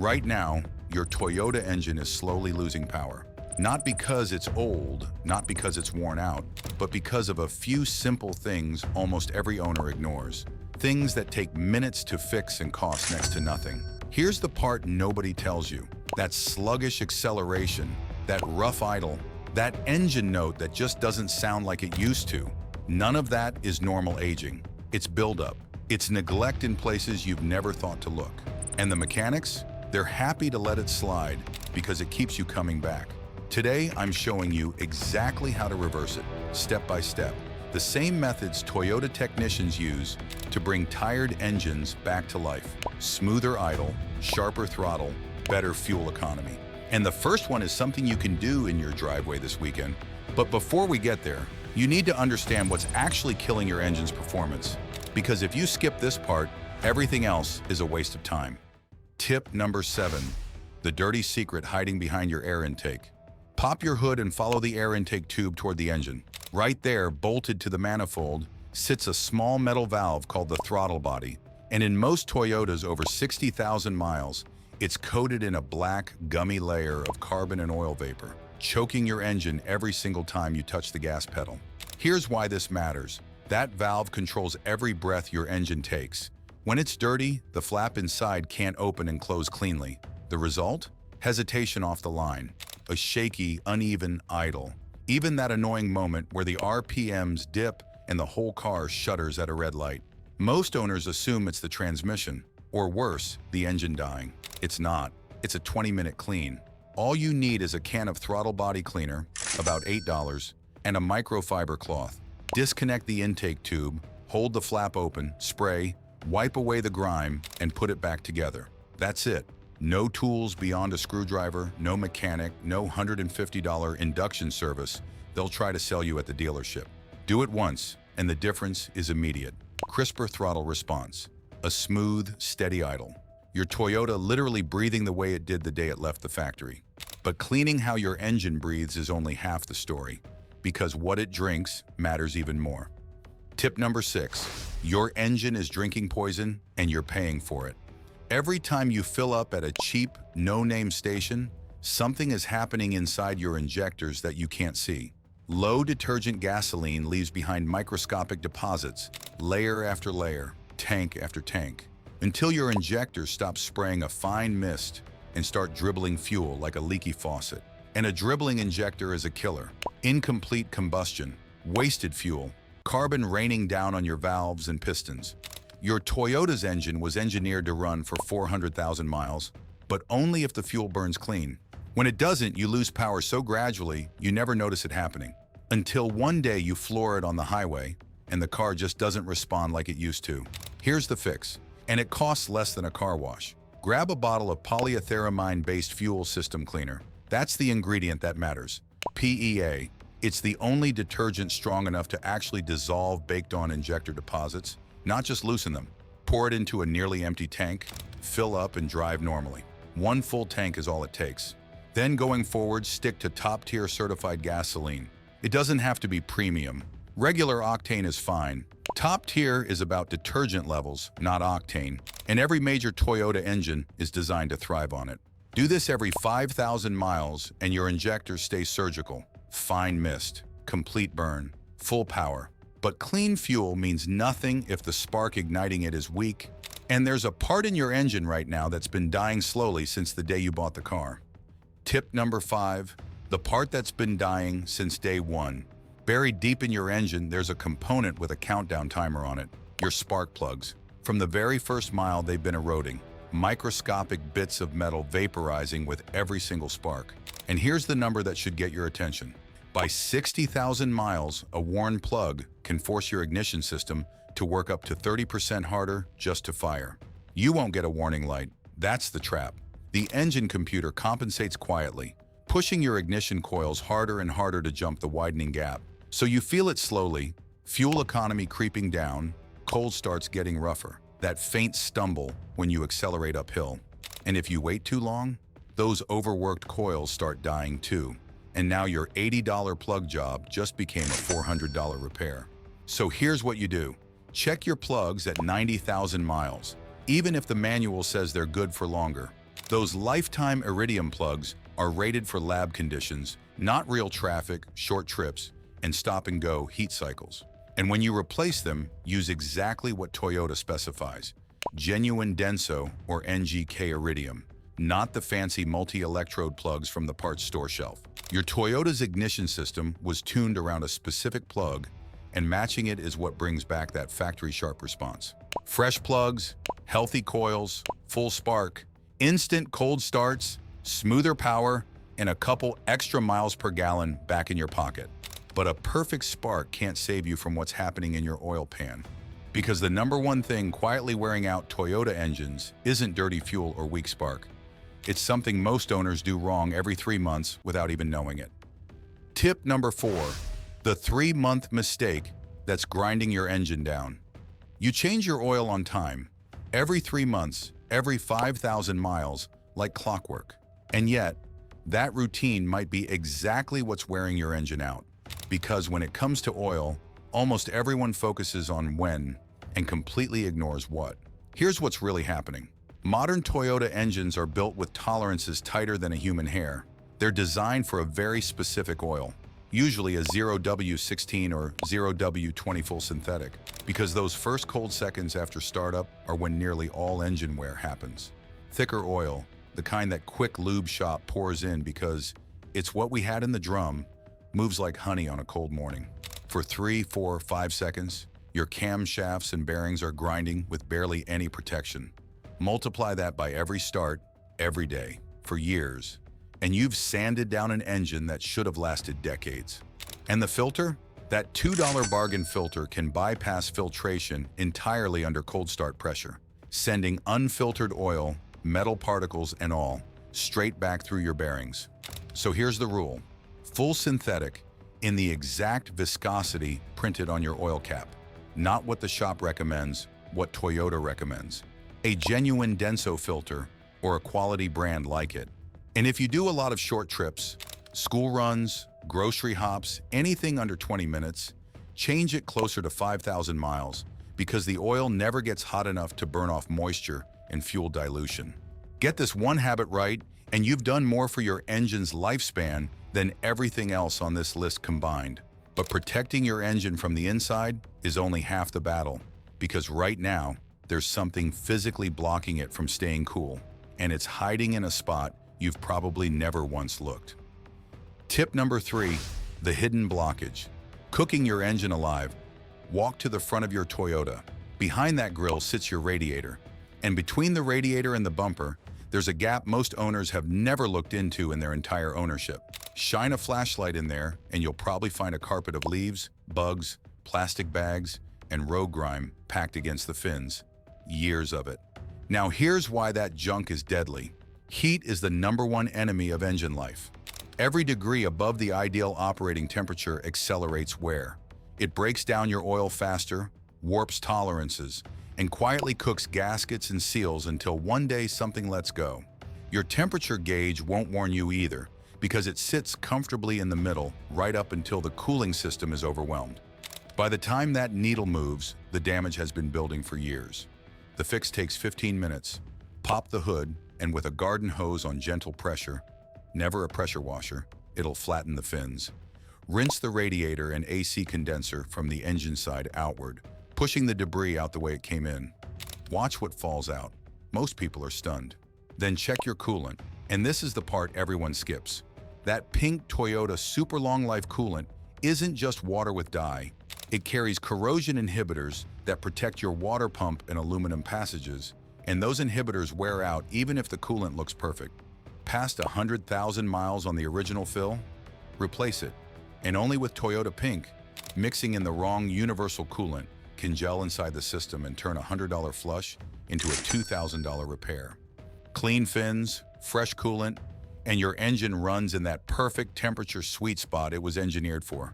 Right now, your Toyota engine is slowly losing power. Not because it's old, not because it's worn out, but because of a few simple things almost every owner ignores. Things that take minutes to fix and cost next to nothing. Here's the part nobody tells you. That sluggish acceleration, that rough idle, that engine note that just doesn't sound like it used to. None of that is normal aging. It's buildup. It's neglect in places you've never thought to look. And the mechanics? They're happy to let it slide because it keeps you coming back. Today, I'm showing you exactly how to reverse it, step by step. The same methods Toyota technicians use to bring tired engines back to life. Smoother idle, sharper throttle, better fuel economy. And the first one is something you can do in your driveway this weekend. But before we get there, you need to understand what's actually killing your engine's performance. Because if you skip this part, everything else is a waste of time. Tip number 7, the dirty secret hiding behind your air intake. Pop your hood and follow the air intake tube toward the engine. Right there, bolted to the manifold, sits a small metal valve called the throttle body. And in most Toyotas over 60,000 miles, it's coated in a black, gummy layer of carbon and oil vapor, choking your engine every single time you touch the gas pedal. Here's why this matters. That valve controls every breath your engine takes. When it's dirty, the flap inside can't open and close cleanly. The result? Hesitation off the line. A shaky, uneven idle. Even that annoying moment where the RPMs dip and the whole car shudders at a red light. Most owners assume it's the transmission, or worse, the engine dying. It's not. It's a 20-minute clean. All you need is a can of throttle body cleaner, about $8, and a microfiber cloth. Disconnect the intake tube, hold the flap open, spray, wipe away the grime, and put it back together. That's it. No tools beyond a screwdriver, no mechanic, no $150 induction service they'll try to sell you at the dealership. Do it once, and the difference is immediate. Crisper throttle response. A smooth, steady idle. Your Toyota literally breathing the way it did the day it left the factory. But cleaning how your engine breathes is only half the story, because what it drinks matters even more. Tip number 6. Your engine is drinking poison, and you're paying for it. Every time you fill up at a cheap, no-name station, something is happening inside your injectors that you can't see. Low detergent gasoline leaves behind microscopic deposits, layer after layer, tank after tank, until your injectors stop spraying a fine mist and start dribbling fuel like a leaky faucet. And a dribbling injector is a killer. Incomplete combustion, wasted fuel, carbon raining down on your valves and pistons. Your Toyota's engine was engineered to run for 400,000 miles, but only if the fuel burns clean. When it doesn't, you lose power so gradually, you never notice it happening. Until one day you floor it on the highway, and the car just doesn't respond like it used to. Here's the fix, and it costs less than a car wash. Grab a bottle of polyethyramine-based fuel system cleaner. That's the ingredient that matters. PEA. It's the only detergent strong enough to actually dissolve baked-on injector deposits, not just loosen them. Pour it into a nearly empty tank, fill up and drive normally. One full tank is all it takes. Then going forward, stick to top-tier certified gasoline. It doesn't have to be premium. Regular octane is fine. Top tier is about detergent levels, not octane, and every major Toyota engine is designed to thrive on it. Do this every 5,000 miles and your injectors stay surgical. Fine mist, complete burn, full power. But clean fuel means nothing if the spark igniting it is weak, and there's a part in your engine right now that's been dying slowly since the day you bought the car. Tip number 5, the part that's been dying since day 1. Buried deep in your engine, there's a component with a countdown timer on it, your spark plugs. From the very first mile, they've been eroding, microscopic bits of metal vaporizing with every single spark. And here's the number that should get your attention. By 60,000 miles, a worn plug can force your ignition system to work up to 30% harder just to fire. You won't get a warning light. That's the trap. The engine computer compensates quietly, pushing your ignition coils harder and harder to jump the widening gap. So you feel it slowly, fuel economy creeping down, cold starts getting rougher, that faint stumble when you accelerate uphill. And if you wait too long, those overworked coils start dying too. And now your $80 plug job just became a $400 repair. So here's what you do. Check your plugs at 90,000 miles. Even if the manual says they're good for longer, Those lifetime iridium plugs are rated for lab conditions, not real traffic, short trips, and stop-and-go heat cycles. And when you replace them, use exactly what Toyota specifies: genuine Denso or NGK iridium, not the fancy multi-electrode plugs from the parts store shelf. Your Toyota's ignition system was tuned around a specific plug, and matching it is what brings back that factory-sharp response. Fresh plugs, healthy coils, full spark, instant cold starts, smoother power, and a couple extra miles per gallon back in your pocket. But a perfect spark can't save you from what's happening in your oil pan. Because the number one thing quietly wearing out Toyota engines isn't dirty fuel or weak spark. It's something most owners do wrong every 3 months without even knowing it. Tip number 4, the 3-month mistake that's grinding your engine down. You change your oil on time, every 3 months, every 5,000 miles, like clockwork. And yet, that routine might be exactly what's wearing your engine out. Because when it comes to oil, almost everyone focuses on when and completely ignores what. Here's what's really happening. Modern Toyota engines are built with tolerances tighter than a human hair. They're designed for a very specific oil, usually a 0W16 or 0W20 full synthetic, because those first cold seconds after startup are when nearly all engine wear happens. Thicker oil, the kind that quick lube shop pours in because it's what we had in the drum, moves like honey on a cold morning. For 3, 4, 5 seconds, your camshafts and bearings are grinding with barely any protection. Multiply that by every start, every day, for years, and you've sanded down an engine that should have lasted decades. And the filter? That $2 bargain filter can bypass filtration entirely under cold start pressure, sending unfiltered oil, metal particles and all, straight back through your bearings. So here's the rule. Full synthetic in the exact viscosity printed on your oil cap. Not what the shop recommends, what Toyota recommends. A genuine Denso filter or a quality brand like it. And if you do a lot of short trips, school runs, grocery hops, anything under 20 minutes, change it closer to 5,000 miles because the oil never gets hot enough to burn off moisture and fuel dilution. Get this one habit right, and you've done more for your engine's lifespan than everything else on this list combined. But protecting your engine from the inside is only half the battle, because right now, there's something physically blocking it from staying cool, and it's hiding in a spot you've probably never once looked. Tip number 3, the hidden blockage. Cooking your engine alive. Walk to the front of your Toyota. Behind that grill sits your radiator, and between the radiator and the bumper, there's a gap most owners have never looked into in their entire ownership. Shine a flashlight in there, and you'll probably find a carpet of leaves, bugs, plastic bags, and road grime packed against the fins. Years of it. Now here's why that junk is deadly. Heat is the #1 enemy of engine life. Every degree above the ideal operating temperature accelerates wear. It breaks down your oil faster, warps tolerances, and quietly cooks gaskets and seals until one day something lets go. Your temperature gauge won't warn you either, because it sits comfortably in the middle right up until the cooling system is overwhelmed. By the time that needle moves, the damage has been building for years. The fix takes 15 minutes. Pop the hood, and with a garden hose on gentle pressure, never a pressure washer, it'll flatten the fins. Rinse the radiator and AC condenser from the engine side outward, pushing the debris out the way it came in. Watch what falls out. Most people are stunned. Then check your coolant, and this is the part everyone skips. That pink Toyota super long life coolant isn't just water with dye. It carries corrosion inhibitors that protect your water pump and aluminum passages, and those inhibitors wear out even if the coolant looks perfect. Past 100,000 miles on the original fill? Replace it. And only with Toyota Pink, mixing in the wrong universal coolant can gel inside the system and turn a $100 flush into a $2,000 repair. Clean fins, fresh coolant, and your engine runs in that perfect temperature sweet spot it was engineered for.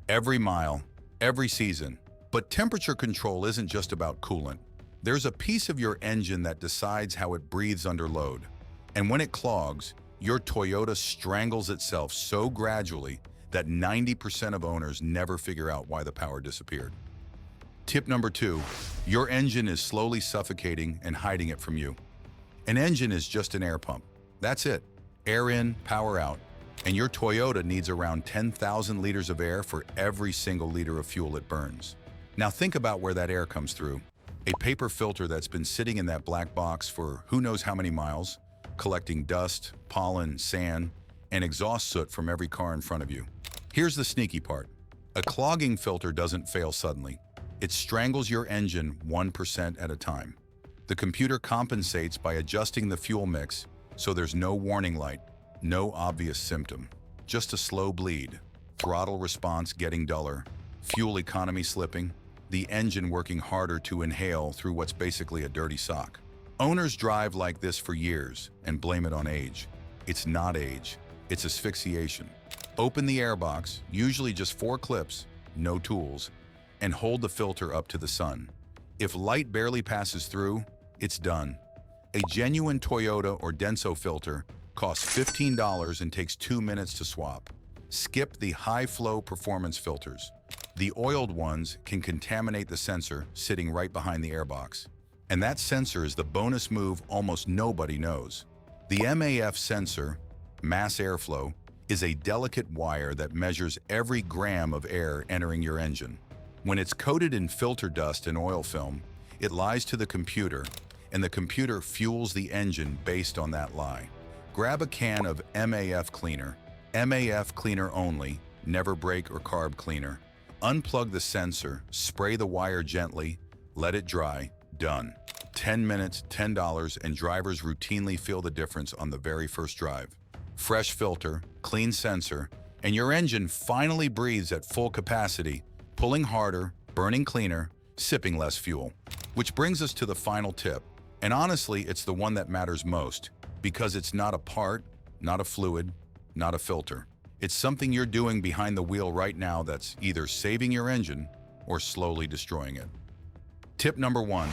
Every mile, every season. But temperature control isn't just about coolant. There's a piece of your engine that decides how it breathes under load. And when it clogs, your Toyota strangles itself so gradually that 90% of owners never figure out why the power disappeared. Tip number 2, your engine is slowly suffocating and hiding it from you. An engine is just an air pump. That's it. Air in, power out. And your Toyota needs around 10,000 liters of air for every single liter of fuel it burns. Now think about where that air comes through. A paper filter that's been sitting in that black box for who knows how many miles, collecting dust, pollen, sand, and exhaust soot from every car in front of you. Here's the sneaky part. A clogging filter doesn't fail suddenly. It strangles your engine 1% at a time. The computer compensates by adjusting the fuel mix so there's no warning light, no obvious symptom, just a slow bleed, throttle response getting duller, fuel economy slipping, the engine working harder to inhale through what's basically a dirty sock. Owners drive like this for years and blame it on age. It's not age, it's asphyxiation. Open the airbox, usually just 4 clips, no tools, and hold the filter up to the sun. If light barely passes through, it's done. A genuine Toyota or Denso filter costs $15 and takes 2 minutes to swap. Skip the high-flow performance filters. The oiled ones can contaminate the sensor sitting right behind the airbox. And that sensor is the bonus move almost nobody knows. The MAF sensor, mass airflow, is a delicate wire that measures every gram of air entering your engine. When it's coated in filter dust and oil film, it lies to the computer, and the computer fuels the engine based on that lie. Grab a can of MAF cleaner only, never brake or carb cleaner. Unplug the sensor, spray the wire gently, let it dry, done. 10 minutes, $10, and drivers routinely feel the difference on the very first drive. Fresh filter, clean sensor, and your engine finally breathes at full capacity, pulling harder, burning cleaner, sipping less fuel. Which brings us to the final tip, and honestly, it's the one that matters most, because it's not a part, not a fluid, not a filter. It's something you're doing behind the wheel right now that's either saving your engine or slowly destroying it. Tip number 1,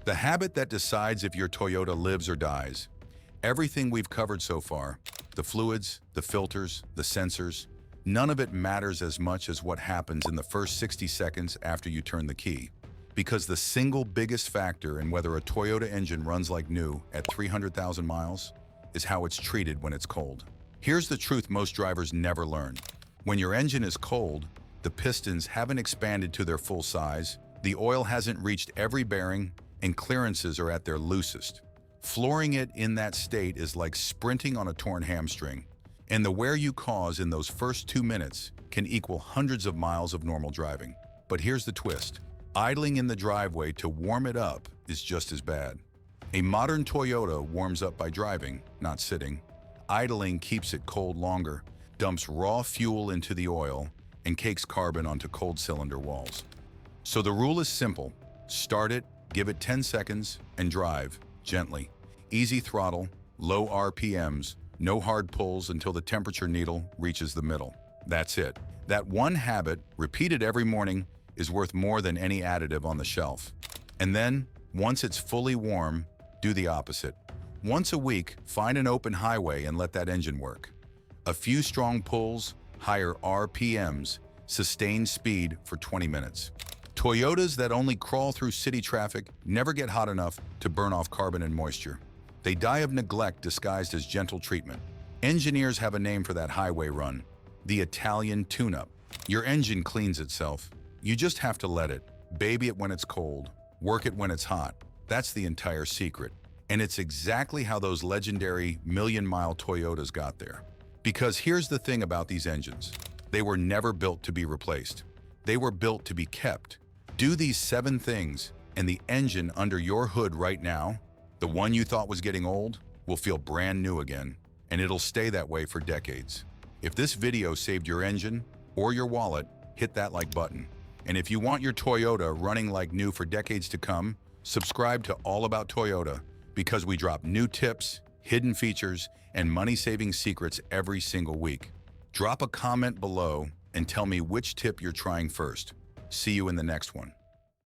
the habit that decides if your Toyota lives or dies. Everything we've covered so far, the fluids, the filters, the sensors, none of it matters as much as what happens in the first 60 seconds after you turn the key. Because the single biggest factor in whether a Toyota engine runs like new at 300,000 miles is how it's treated when it's cold. Here's the truth most drivers never learn. When your engine is cold, the pistons haven't expanded to their full size, the oil hasn't reached every bearing, and clearances are at their loosest. Flooring it in that state is like sprinting on a torn hamstring, and the wear you cause in those first 2 minutes can equal hundreds of miles of normal driving. But here's the twist. Idling in the driveway to warm it up is just as bad. A modern Toyota warms up by driving, not sitting. Idling keeps it cold longer, dumps raw fuel into the oil, and cakes carbon onto cold cylinder walls. So the rule is simple. Start it, give it 10 seconds, and drive gently. Easy throttle, low RPMs, no hard pulls until the temperature needle reaches the middle. That's it. That one habit, repeated every morning, is worth more than any additive on the shelf. And then, once it's fully warm, do the opposite. Once a week, find an open highway and let that engine work. A few strong pulls, higher RPMs, sustained speed for 20 minutes. Toyotas that only crawl through city traffic never get hot enough to burn off carbon and moisture. They die of neglect disguised as gentle treatment. Engineers have a name for that highway run, the Italian tune-up. Your engine cleans itself. You just have to let it. Baby it when it's cold. Work it when it's hot. That's the entire secret. And it's exactly how those legendary million-mile Toyotas got there. Because here's the thing about these engines. They were never built to be replaced. They were built to be kept. Do these 7 things, and the engine under your hood right now, the one you thought was getting old, will feel brand new again, and it'll stay that way for decades. If this video saved your engine or your wallet, hit that like button. And if you want your Toyota running like new for decades to come, subscribe to All About Toyota, because we drop new tips, hidden features, and money-saving secrets every single week. Drop a comment below and tell me which tip you're trying first. See you in the next one.